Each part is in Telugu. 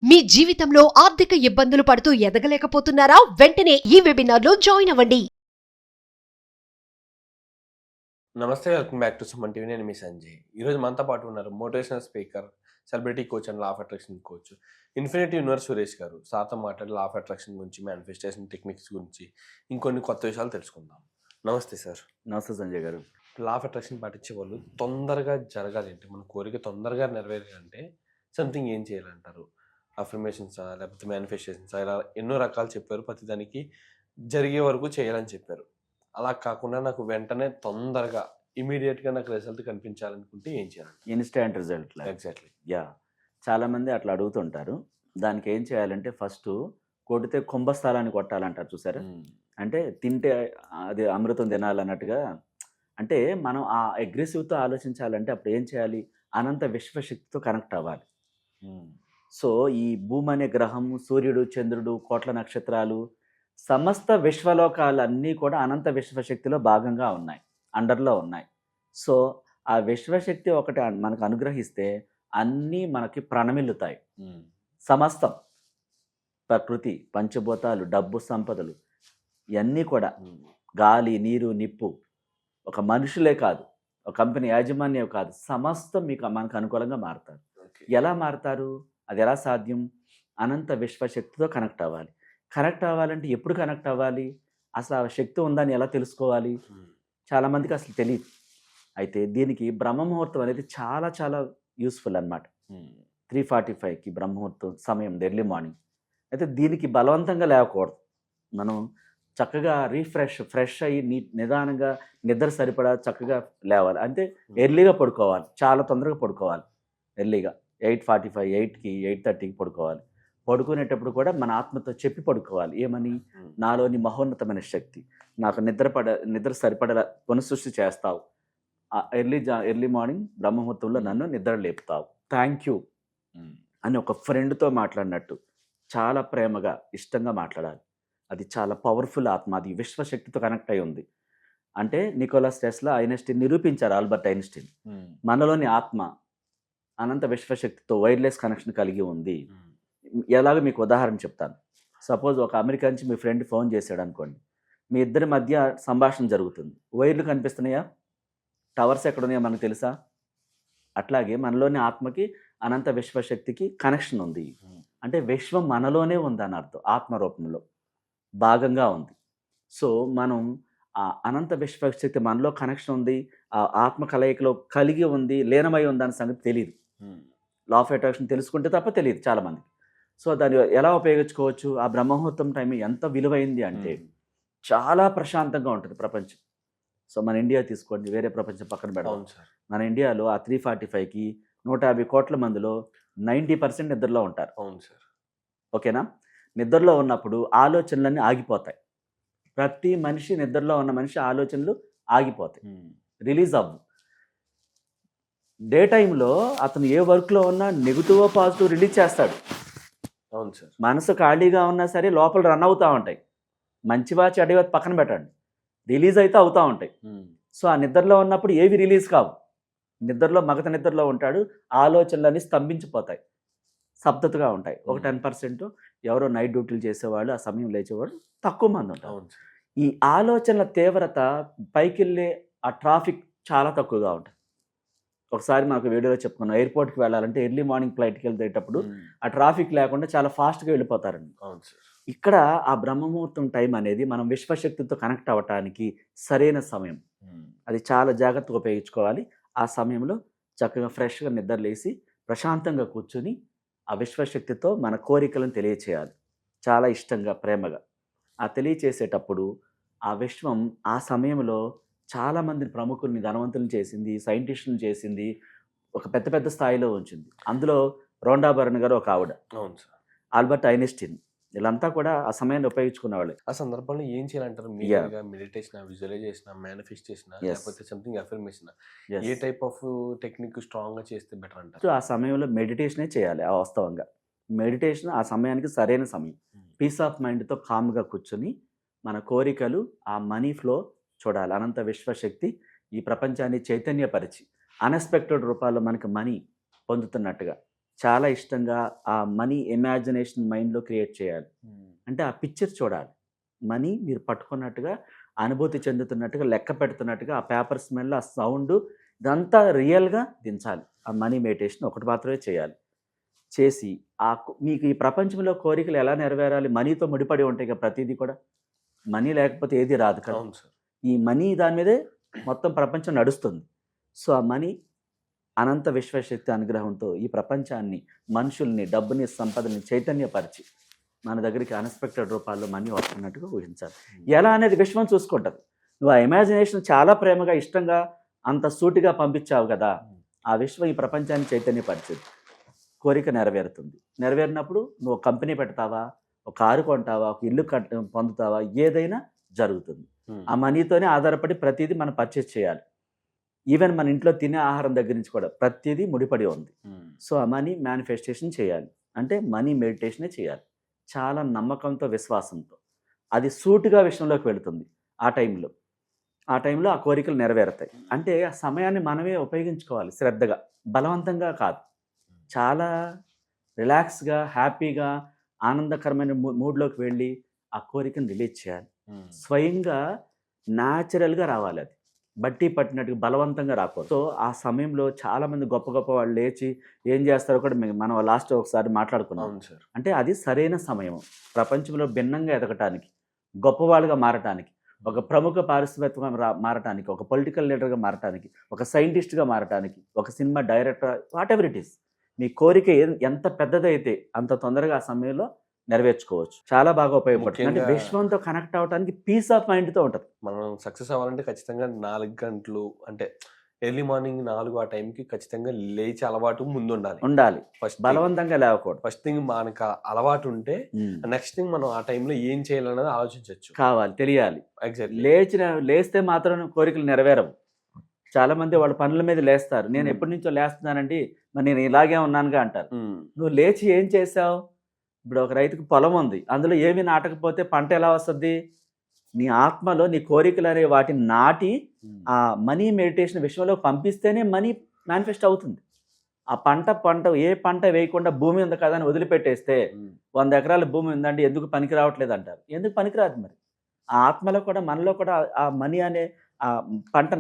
మీ జీవితంలో ఆర్థిక ఇబ్బందులు పడుతూ ఎదగలేకపోతున్నారా? వెంటనే ఈ వెబినార్లో జాయిన్ అవ్వండి. నమస్తే, welcome back to Suman TV. నేను మీ సంజయ్. ఈరోజు మనతో పాటు ఉన్నారు motivational speaker, celebrity coach and law of attraction coach infinity universe Suresh గారు. సార్తో మాట్లాడి లా ఆఫ్ అట్రాక్షన్ గురించి, మేనిఫెస్టేషన్ టెక్నిక్స్ గురించి ఇంకొన్ని కొత్త విషయాలు తెలుసుకుందాం. నమస్తే సార్. నమస్తే సంజయ్ గారు. లా ఆఫ్ అట్రాక్షన్ పాటించే వాళ్ళు తొందరగా జరగాలి అంటే, మన కోరిక తొందరగా నెరవేరాలంటే సంథింగ్ ఏం చేయాలంటారు? అఫర్మేషన్సా, లేకపోతే మేనిఫెస్టేషన్సా, ఇలా ఎన్నో రకాలు చెప్పారు. ప్రతిదానికి జరిగే వరకు చేయాలని చెప్పారు. అలా కాకుండా నాకు వెంటనే తొందరగా ఇమీడియట్గా నాకు రిజల్ట్ కనిపించాలనుకుంటే ఏం చేయాలి? Instant result. ఎగ్జాక్ట్లీ. చాలామంది అట్లా అడుగుతుంటారు. దానికి ఏం చేయాలంటే ఫస్ట్ కొడితే కుంభస్థలాన్ని కొట్టాలంటారు చూసారా? అంటే తింటే అది అమృతం తినాలన్నట్టుగా. అంటే మనం ఆ అగ్రెసివ్తో ఆలోచించాలంటే అప్పుడు ఏం చేయాలి? అనంత విశ్వశక్తితో కనెక్ట్ అవ్వాలి. సో ఈ భూమి అనే గ్రహం, సూర్యుడు, చంద్రుడు, కోట్ల నక్షత్రాలు, సమస్త విశ్వలోకాలన్నీ కూడా అనంత విశ్వశక్తిలో భాగంగా ఉన్నాయి, అండర్లో ఉన్నాయి. సో ఆ విశ్వశక్తి ఒకటి మనకు అనుగ్రహిస్తే అన్నీ మనకి ప్రణమిల్లుతాయి. సమస్తం ప్రకృతి, పంచభూతాలు, డబ్బు, సంపదలు ఇవన్నీ కూడా, గాలి, నీరు, నిప్పు, ఒక మనుషులే కాదు, ఒక కంపెనీ యాజమాన్యం కాదు, సమస్తం మనకు అనుకూలంగా మారుతారు. ఎలా మారుతారు? అది ఎలా సాధ్యం? అనంత విశ్వశక్తితో కనెక్ట్ అవ్వాలి. కనెక్ట్ అవ్వాలంటే ఎప్పుడు కనెక్ట్ అవ్వాలి? అసలు ఆ శక్తి ఉందని ఎలా తెలుసుకోవాలి? చాలామందికి అసలు తెలియదు. అయితే దీనికి బ్రహ్మముహూర్తం అనేది చాలా చాలా యూస్ఫుల్ అన్నమాట. 3:45కి బ్రహ్మముహూర్తం సమయం, ఎర్లీ మార్నింగ్. అయితే దీనికి బలవంతంగా లేవకూడదు. మనం చక్కగా ఫ్రెష్ అయ్యి నిదానంగా నిద్ర సరిపడా చక్కగా లేవాలి. అంటే ఎర్లీగా పడుకోవాలి, చాలా తొందరగా పడుకోవాలి. ఎర్లీగా 8:45, 8కి, 8:30కి పడుకోవాలి. పడుకునేటప్పుడు కూడా మన ఆత్మతో చెప్పి పడుకోవాలి. ఏమని? నాలోని మహోన్నతమైన శక్తి, నాకు నిద్ర సరిపడేలా పునఃసృష్టి చేస్తావు. ఎర్లీ మార్నింగ్ బ్రహ్మముహూర్తంలో నన్ను నిద్ర లేపుతావు, థ్యాంక్ యూ అని ఒక ఫ్రెండ్తో మాట్లాడినట్టు చాలా ప్రేమగా, ఇష్టంగా మాట్లాడాలి. అది చాలా పవర్ఫుల్ ఆత్మ, అది విశ్వశక్తితో కనెక్ట్ అయి ఉంది. అంటే నికోలస్ టెస్లా, ఐన్స్టీన్ నిరూపించారు, ఆల్బర్ట్ ఐన్స్టీన్. మనలోని ఆత్మ అనంత విశ్వశక్తితో వైర్లెస్ కనెక్షన్ కలిగి ఉంది. ఎలాగో మీకు ఉదాహరణ చెప్తాను. సపోజ్ ఒక అమెరికా నుంచి మీ ఫ్రెండ్ ఫోన్ చేశాడు అనుకోండి. మీ ఇద్దరి మధ్య సంభాషణ జరుగుతుంది. వైర్లు కనిపిస్తున్నాయా? టవర్స్ ఎక్కడున్నాయో మనకు తెలుసా? అట్లాగే మనలోని ఆత్మకి, అనంత విశ్వశక్తికి కనెక్షన్ ఉంది. అంటే విశ్వం మనలోనే ఉంది అని అర్థం, ఆత్మరూపంలో భాగంగా ఉంది. సో మనం ఆ అనంత విశ్వశక్తి మనలో కనెక్షన్ ఉంది, ఆ ఆత్మ కలయికలో కలిగి ఉంది, లీనమై ఉంది అనే సంగతి తెలియదు. లా ఆఫ్ అట్రాక్షన్ తెలుసుకుంటే తప్ప తెలియదు చాలామంది. సో దాన్ని ఎలా ఉపయోగించుకోవచ్చు? ఆ బ్రహ్మముహూర్తం టైం ఎంత విలువైంది అంటే చాలా ప్రశాంతంగా ఉంటుంది ప్రపంచం. సో మన ఇండియా తీసుకోండి, వేరే ప్రపంచం పక్కన పెడదాం. మన ఇండియాలో ఆ 3:45కి 150 కోట్ల మందిలో 90% నిద్రలో ఉంటారు. అవును సార్. ఓకేనా? నిద్రలో ఉన్నప్పుడు ఆలోచనలన్నీ ఆగిపోతాయి. ప్రతి మనిషి, నిద్రలో ఉన్న మనిషి ఆలోచనలు ఆగిపోతాయి, రిలీజ్ అవ్వు. డే టైంలో అతను ఏ వర్క్లో ఉన్నా నెగిటివ్ పాజిటివ్ రిలీజ్ చేస్తాడు. అవును సార్. మనసు ఖాళీగా ఉన్నా సరే లోపల రన్ అవుతూ ఉంటాయి. మంచివా చెడ్డవా పక్కన పెట్టండి, రిలీజ్ అయితే అవుతూ ఉంటాయి. సో ఆ నిద్రలో ఉన్నప్పుడు ఏవి రిలీజ్ కావు. నిద్రలో, మగత నిద్రలో ఉంటాడు, ఆలోచనలన్నీ స్తంభించిపోతాయి, స్తబ్దతగా ఉంటాయి. ఒక 10% ఎవరో నైట్ డ్యూటీలు చేసేవాళ్ళు, ఆ సమయం లేచేవాళ్ళు తక్కువ మంది ఉంటారు. ఈ ఆలోచనల తీవ్రత, పైకి వెళ్ళే ఆ ట్రాఫిక్ చాలా తక్కువగా ఉంటుంది. ఒకసారి మనకు వీడియోలో చెప్పుకున్నాం, ఎయిర్పోర్ట్కి వెళ్ళాలంటే ఎర్లీ మార్నింగ్ ఫ్లైట్కి వెళ్తేటప్పుడు ఆ ట్రాఫిక్ లేకుండా చాలా ఫాస్ట్గా వెళ్ళిపోతారండి. ఇక్కడ ఆ బ్రహ్మముహూర్తం టైం అనేది మనం విశ్వశక్తితో కనెక్ట్ అవ్వటానికి సరైన సమయం. అది చాలా జాగ్రత్తగా ఉపయోగించుకోవాలి. ఆ సమయంలో చక్కగా ఫ్రెష్గా నిద్రలేసి ప్రశాంతంగా కూర్చుని ఆ విశ్వశక్తితో మన కోరికలను తెలియచేయాలి, చాలా ఇష్టంగా, ప్రేమగా. ఆ తెలియచేసేటప్పుడు ఆ విశ్వం ఆ సమయంలో చాలామందిని, ప్రముఖుల్ని, ధనవంతులను చేసింది, సైంటిస్టులను చేసింది, ఒక పెద్ద పెద్ద స్థాయిలో ఉంచింది. అందులో రోండా బర్న్ గారు ఒక ఆవిడ, ఆల్బర్ట్ ఐన్స్టీన్, వీళ్ళంతా కూడా ఆ సమయాన్ని ఉపయోగించుకునేవాళ్ళు. ఆ సందర్భంలో ఏం చేయాలంటారు? మెడిటేషన్, విజువలైజేషన్, మేనిఫెస్టేషన్, లేకపోతే something affirmation, A type of technique స్ట్రాంగ్గా చేస్తే బెటర్ అంటారు? ఆ సమయంలో మెడిటేషనే చేయాలి. వాస్తవంగా మెడిటేషన్ ఆ సమయానికి సరైన సమయం. పీస్ ఆఫ్ మైండ్తో కామ్గా కూర్చొని మన కోరికలు, ఆ మనీ ఫ్లో చూడాలి. అనంత విశ్వశక్తి ఈ ప్రపంచాన్ని చైతన్యపరిచి అన్ఎక్స్పెక్టెడ్ రూపాల్లో మనకి మనీ పొందుతున్నట్టుగా చాలా ఇష్టంగా ఆ మనీ ఇమాజినేషన్ మైండ్లో క్రియేట్ చేయాలి. అంటే ఆ పిక్చర్ చూడాలి. మనీ మీరు పట్టుకున్నట్టుగా, అనుభూతి చెందుతున్నట్టుగా, లెక్క పెడుతున్నట్టుగా, ఆ పేపర్ స్మెల్, ఆ సౌండ్ ఇదంతా రియల్గా దించాలి. ఆ మనీ మెడిటేషన్ ఒకటి మాత్రమే చేయాలి. చేసి మీకు ఈ ప్రపంచంలో కోరికలు ఎలా నెరవేరాలి, మనీతో ముడిపడి ఉంటాయి కదా ప్రతిదీ కూడా. మనీ లేకపోతే ఏది రాదు కదా. అవును సార్. ఈ మనీ దాని మీదే మొత్తం ప్రపంచం నడుస్తుంది. సో ఆ మనీ అనంత విశ్వశక్తి అనుగ్రహంతో ఈ ప్రపంచాన్ని, మనుషుల్ని, డబ్బుని, సంపదని చైతన్యపరిచి మన దగ్గరికి అన్ఎక్స్పెక్టెడ్ రూపాల్లో మనీ వస్తున్నట్టుగా ఊహించాలి. ఎలా అనేది విశ్వం చూసుకుంటుంది. నువ్వు ఆ ఇమాజినేషన్ చాలా ప్రేమగా, ఇష్టంగా, అంత సూటిగా పంపించావు కదా, ఆ విశ్వం ఈ ప్రపంచాన్ని చైతన్యపరిచింది. కోరిక నెరవేరుతుంది. నెరవేరినప్పుడు నువ్వు కంపెనీ పెడతావా, ఒక కారు కొంటావా, ఒక ఇల్లు పొందుతావా, ఏదైనా జరుగుతుంది. ఆ మనీతోనే ఆధారపడి ప్రతిదీ మనం పర్చేస్ చేయాలి. ఈవెన్ మన ఇంట్లో తినే ఆహారం దగ్గర నుంచి కూడా ప్రతిదీ ముడిపడి ఉంది. సో ఆ మనీ మేనిఫెస్టేషన్ చేయాలి. అంటే మనీ మెడిటేషనే చేయాలి. చాలా నమ్మకంతో, విశ్వాసంతో. అది సూటిగా విషయంలోకి వెళుతుంది. ఆ టైంలో ఆ కోరికలు నెరవేరుతాయి. అంటే ఆ సమయాన్ని మనమే ఉపయోగించుకోవాలి శ్రద్ధగా, బలవంతంగా కాదు. చాలా రిలాక్స్గా, హ్యాపీగా, ఆనందకరమైన మూడ్లోకి వెళ్ళి ఆ కోరికను రిలీజ్ చేయాలి. స్వయంగా న్యాచురల్గా రావాలి. అది బట్టి పట్టినట్టుగా బలవంతంగా రాకూడదు. సో ఆ సమయంలో చాలామంది గొప్ప గొప్ప వాళ్ళు లేచి ఏం చేస్తారో కూడా మనం లాస్ట్ ఒకసారి మాట్లాడుకున్నాం. అంటే అది సరైన సమయం ప్రపంచంలో భిన్నంగా ఎదగటానికి, గొప్పవాళ్ళుగా మారటానికి, ఒక ప్రముఖ పారిశ్రామికవేత్తగా మారటానికి, ఒక పొలిటికల్ లీడర్గా మారటానికి, ఒక సైంటిస్ట్గా మారటానికి, ఒక cinema director, whatever it is. మీ కోరిక ఎంత పెద్దదైతే అంత తొందరగా ఆ సమయంలో నెరవేర్చుకోవచ్చు. చాలా బాగా ఉపయోగపడుతుంది. అంటే విశ్వంతో కనెక్ట్ అవ్వడానికి పీస్ ఆఫ్ మైండ్తో ఉంటుంది. మనం సక్సెస్ అవ్వాలంటే ఖచ్చితంగా 4 గంటలు, అంటే ఎర్లీ మార్నింగ్ 4 ఆ టైంకి ఖచ్చితంగా లేచి అలవాటు ముందు ఉండాలి. ఫస్ట్ బలవంతంగా లేవకూడదు. ఫస్ట్ థింగ్ మనకు అలవాటు ఉంటే నెక్స్ట్ థింగ్ మనం ఆ టైంలో ఏం చేయాలన్నది ఆలోచించవచ్చు. కావాలి, తెలియాలి. ఎగ్జాక్ట్లీ. లేస్తే మాత్రం కోరికలు నెరవేరవు. చాలా మంది వాళ్ళ పనుల మీద లేస్తారు. నేను ఎప్పటి నుంచో లేస్తున్నానండి, మరి నేను ఇలాగే ఉన్నానుగా అంటారు. నువ్వు లేచి ఏం చేసావు? ఇప్పుడు ఒక రైతుకు పొలం ఉంది, అందులో ఏమీ నాటకపోతే పంట ఎలా వస్తుంది? నీ ఆత్మలో నీ కోరికలు అనే వాటిని నాటి ఆ మనీ మెడిటేషన్ విషయంలో పంపిస్తేనే మనీ మేనిఫెస్ట్ అవుతుంది. ఆ పంట ఏ పంట వేయకుండా భూమి ఉంది కదా అని వదిలిపెట్టేస్తే 100 ఎకరాల భూమి ఉందండి, ఎందుకు పనికి రావట్లేదు అంటారు. ఎందుకు పనికిరాదు? మరి ఆ ఆత్మలో కూడా, మనలో కూడా ఆ మనీ అనే ఆ పంట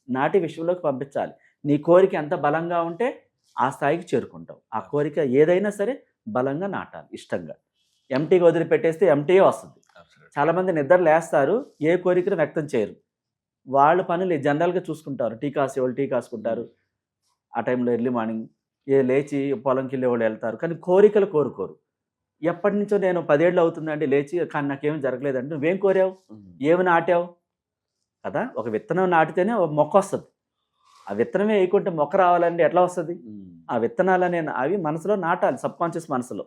నాటి విషయంలోకి పంపించాలి. నీ కోరిక ఎంత బలంగా ఉంటే ఆ స్థాయికి చేరుకుంటావు. ఆ కోరిక ఏదైనా సరే బలంగా నాటాలి, ఇష్టంగా. ఎంటీగా వదిలిపెట్టేస్తే ఎంటీయే వస్తుంది. చాలామంది నిద్ర లేస్తారు, ఏ కోరికను వ్యక్తం చేయరు. వాళ్ళ పనులు జనరల్గా చూసుకుంటారు. టీ కాసేవాళ్ళు టీ కాసుకుంటారు. ఆ టైంలో ఎర్లీ మార్నింగ్ లేచి పొలంకి వెళ్ళే వాళ్ళు వెళ్తారు. కానీ కోరికలు కోరుకోరు. ఎప్పటి నుంచో నేను 10 ఏళ్ళు అవుతుందండి లేచి, కానీ నాకేం జరగలేదండి. నువ్వేం కోరావు? ఏమి నాటావు కదా? ఒక విత్తనం నాటితేనే ఒక మొక్క వస్తుంది. ఆ విత్తనమే వేయకుంటే మొక్క రావాలంటే ఎట్లా వస్తుంది? ఆ విత్తనాలు అవి మనసులో నాటాలి, సబ్కాన్షియస్ మనసులో.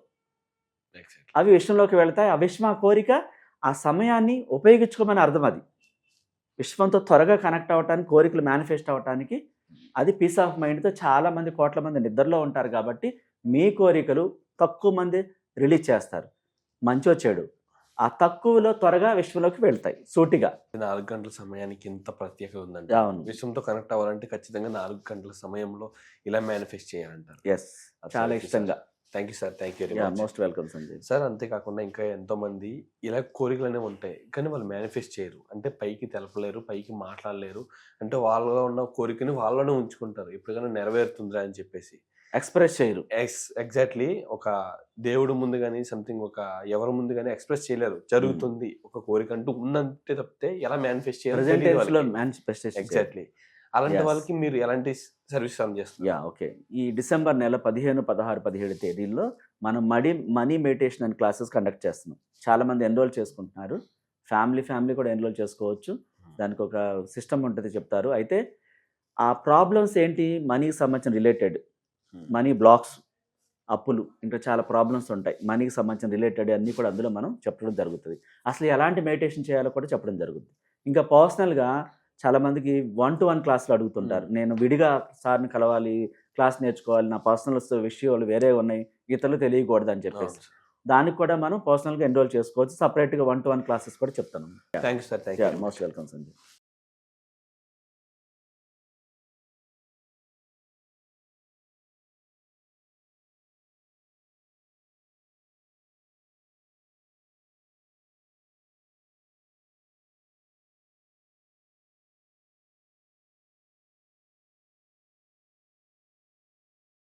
అవి విశ్వంలోకి వెళ్తాయి. ఆ విశ్వం, ఆ కోరిక, ఆ సమయాన్ని ఉపయోగించుకోమని అర్థం. అది విశ్వంతో త్వరగా కనెక్ట్ అవ్వటానికి, కోరికలు మేనిఫెస్ట్ అవ్వటానికి అది పీస్ ఆఫ్ మైండ్తో. చాలామంది, కోట్ల మంది నిద్రలో ఉంటారు కాబట్టి మీ కోరికలు తక్కువ మంది రిలీజ్ చేస్తారు. మంచో చెడు ఆ తక్కువలో త్వరగా విశ్వంలోకి వెళ్తాయి సూటిగా. 4 గంటల సమయానికి ఎంత ప్రత్యేకత ఉందంటే, అవును, విశ్వంతో కనెక్ట్ అవ్వాలంటే ఖచ్చితంగా 4 గంటల సమయంలో ఇలా మేనిఫెస్ట్ చేయాలంటారు. ఎస్, చాలా ఇష్టంగా. Thank you sir. Thank you. Most welcome Sanjay sir. అంతేకాకుండా ఇంకా ఎంతోమంది ఇలా కోరికలు అనేవి ఉంటాయి, కానీ వాళ్ళు మేనిఫెస్ట్ చేయరు. అంటే పైకి తెలపలేరు, పైకి మాట్లాడలేరు. అంటే వాళ్ళలో ఉన్న కోరికని వాళ్ళలోనే ఉంచుకుంటారు, ఎప్పటికైనా నెరవేరుతుందిరా అని చెప్పేసి ఎక్స్ప్రెస్ చేయరు. ఎగ్జాక్ట్లీ. ఒక దేవుడు ముందు కానీ, సంథింగ్ ఒక ఎవరి ముందు కానీ ఎక్స్ప్రెస్ చేయలేరు. జరుగుతుంది ఒక కోరిక అంటూ ఉందంటే తప్పితే ఎలా మేనిఫెస్ట్ చేయాలి. ఎగ్జాక్ట్లీ. అలాంటి వాళ్ళకి మీరు ఎలాంటి సర్వీస్ రన్ చేస్తారు? ఓకే. ఈ డిసెంబర్ నెల 15, 16, 17 తేదీల్లో మనం money meditation and classes conduct చేస్తున్నాం. చాలామంది ఎన్రోల్ చేసుకుంటున్నారు. ఫ్యామిలీ కూడా ఎన్రోల్ చేసుకోవచ్చు. దానికి ఒక సిస్టమ్ ఉంటుంది, చెప్తారు. అయితే ఆ ప్రాబ్లమ్స్ ఏంటి? మనీకి సంబంధించిన రిలేటెడ్, మనీ బ్లాక్స్, అప్పులు, ఇంకా చాలా ప్రాబ్లమ్స్ ఉంటాయి. మనీకి సంబంధించిన రిలేటెడ్ అన్నీ కూడా అందులో మనం చెప్పడం జరుగుతుంది. అసలు ఎలాంటి మెడిటేషన్ చేయాలో కూడా చెప్పడం జరుగుతుంది. ఇంకా పర్సనల్గా చాలామందికి 1-to-1 క్లాసులు అడుగుతుంటారు. నేను విడిగా సార్ని కలవాలి, క్లాస్ నేర్చుకోవాలి, నా పర్సనల్ విషయాలు వేరే ఉన్నాయి, ఇతరులు తెలియకూడదు అని చెప్పేసి దానికి కూడా మనం పర్సనల్గా ఎన్రోల్ చేసుకోవచ్చు. సపరేట్గా 1-to-1 క్లాసెస్ కూడా చెప్తాను. Thank you sir. Thank you. Most welcome Sanjay.